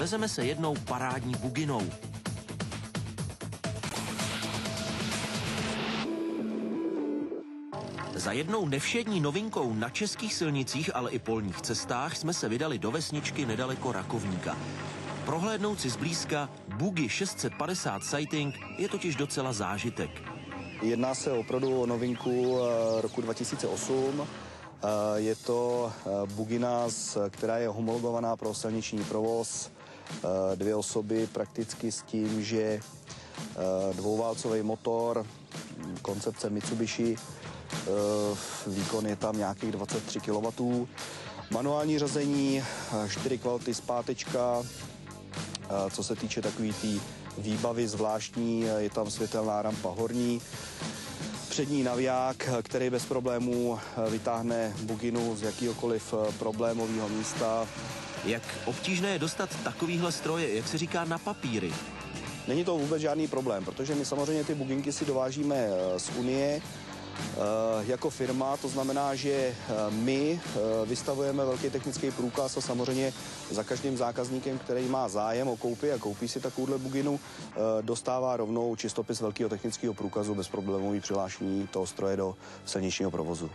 vezeme se jednou parádní buginou. Za jednou nevšední novinkou na českých silnicích, ale i polních cestách jsme se vydali do vesničky nedaleko Rakovníka. Prohlédnout si zblízka Bugy 650 Sighting je totiž docela zážitek. Jedná se opravdu o novinku roku 2008. Je to bugina, která je homologovaná pro silniční provoz. 2 osoby prakticky s tím, že dvouválcový motor, koncepce Mitsubishi, výkon je tam nějakých 23 kW. Manuální řazení, 4 kvality zpátečka. Co se týče takové té výbavy zvláštní, je tam světelná rampa horní. Přední naviják, který bez problémů vytáhne buginu z jakýhokoliv problémového místa. Jak obtížné je dostat takovýhle stroje, jak se říká, na papíry? Není to vůbec žádný problém, protože my samozřejmě ty buginky si dovážíme z Unie jako firma, to znamená, že my vystavujeme velký technický průkaz a samozřejmě za každým zákazníkem, který má zájem o koupi a koupí si takovouhle buginu, dostává rovnou čistopis velkého technického průkazu bez problémový přihlášení toho stroje do silničního provozu.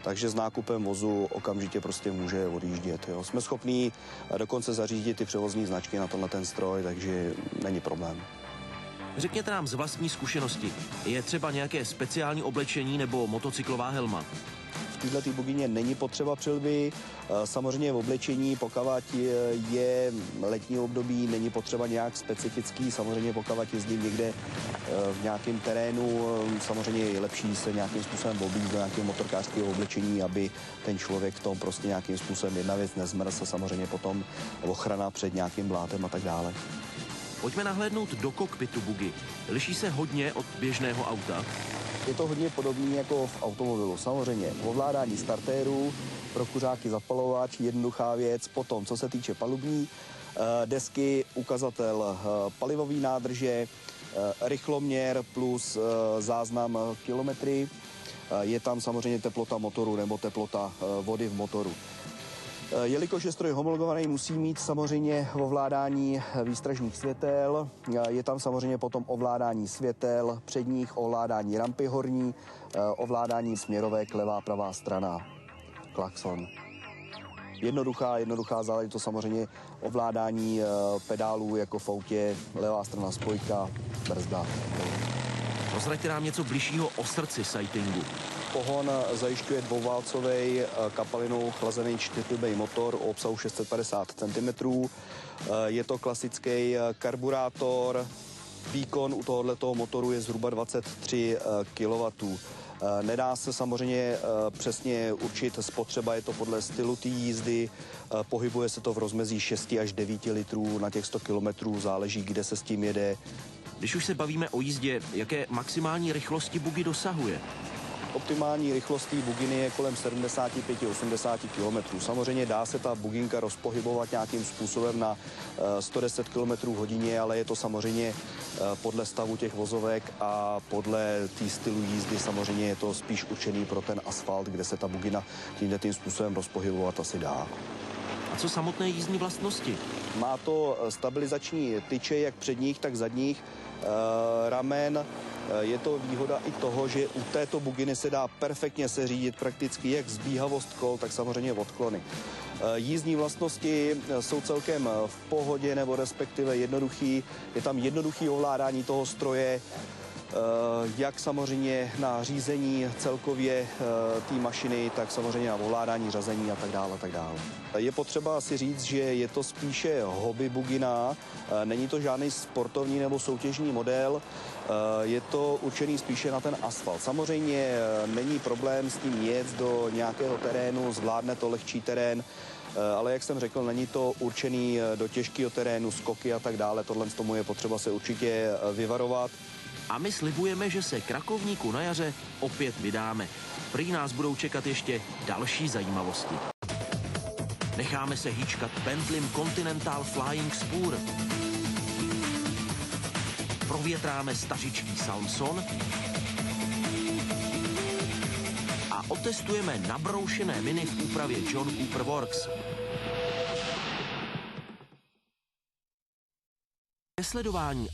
Takže s nákupem vozu okamžitě prostě může odjíždět. Jo. Jsme schopní dokonce zařídit ty převozní značky na tenhle ten stroj, takže není problém. Řekněte nám z vlastní zkušenosti, je třeba nějaké speciální oblečení nebo motocyklová helma? V této bugině není potřeba přilby, samozřejmě v oblečení, pokud je letní období, není potřeba nějak specifický, samozřejmě pokud jezdím někde v nějakém terénu, samozřejmě je lepší se nějakým způsobem oblíct do nějakého motorkářského oblečení, aby ten člověk v tom prostě nějakým způsobem jedna věc nezmrzl, samozřejmě potom ochrana před nějakým blátem a tak dále. Pojďme nahlédnout do kokpitu bugy. Liší se hodně od běžného auta? Je to hodně podobné jako v automobilu. Samozřejmě ovládání startéru, pro kuřáky zapalovač, jednoduchá věc. Potom, co se týče palubní desky, ukazatel palivový nádrže, rychloměr plus záznam kilometry. Je tam samozřejmě teplota motoru nebo teplota vody v motoru. Jelikož je stroj homologovaný, musí mít samozřejmě ovládání výstražných světel, je tam samozřejmě potom ovládání světel předních, ovládání rampy horní, ovládání směrovek levá, pravá strana, klakson. Jednoduchá záležitost, samozřejmě ovládání pedálů jako v autě, levá strana spojka, brzda. Prozraďte nám něco bližšího o srdci Sightingu. Pohon zajišťuje dvouválcový kapalinou chlazený 4-tubý motor o obsahu 650 cm. Je to klasický karburátor. Výkon u tohoto motoru je zhruba 23 kW. Nedá se samozřejmě přesně určit spotřeba, je to podle stylu té jízdy. Pohybuje se to v rozmezí 6 až 9 litrů na těch 100 km, záleží, kde se s tím jede. Když už se bavíme o jízdě, jaké maximální rychlosti bugy dosahuje? Optimální rychlostí buginy je kolem 75-80 km. Samozřejmě dá se ta buginka rozpohybovat nějakým způsobem na 110 km hodině, ale je to samozřejmě podle stavu těch vozovek a podle té stylu jízdy samozřejmě je to spíš určený pro ten asfalt, kde se ta bugina tím způsobem rozpohybovat asi dá. A co samotné jízdní vlastnosti? Má to stabilizační tyče, jak předních, tak zadních ramen. Je to výhoda i toho, že u této buginy se dá perfektně seřídit prakticky jak zbíhavost kol, tak samozřejmě odklony. Jízdní vlastnosti jsou celkem v pohodě nebo respektive jednoduchý. Je tam jednoduchý ovládání toho stroje, jak samozřejmě na řízení celkově té mašiny, tak samozřejmě na ovládání řazení a tak dále, a tak dále. Je potřeba si říct, že je to spíše hobby bugina, není to žádný sportovní nebo soutěžní model, je to určený spíše na ten asfalt. Samozřejmě není problém s tím jet do nějakého terénu, zvládne to lehčí terén, ale jak jsem řekl, není to určený do těžkého terénu, skoky a tak dále, tohle z tomu je potřeba se určitě vyvarovat. A my slibujeme, že se k Rakovníku na jaře opět vydáme. Prý nás budou čekat ještě další zajímavosti. Necháme se hýčkat Bentleym Continental Flying Spur. Provětráme stařičký Salmson. A otestujeme nabroušené miny v úpravě John Cooper Works. Sledování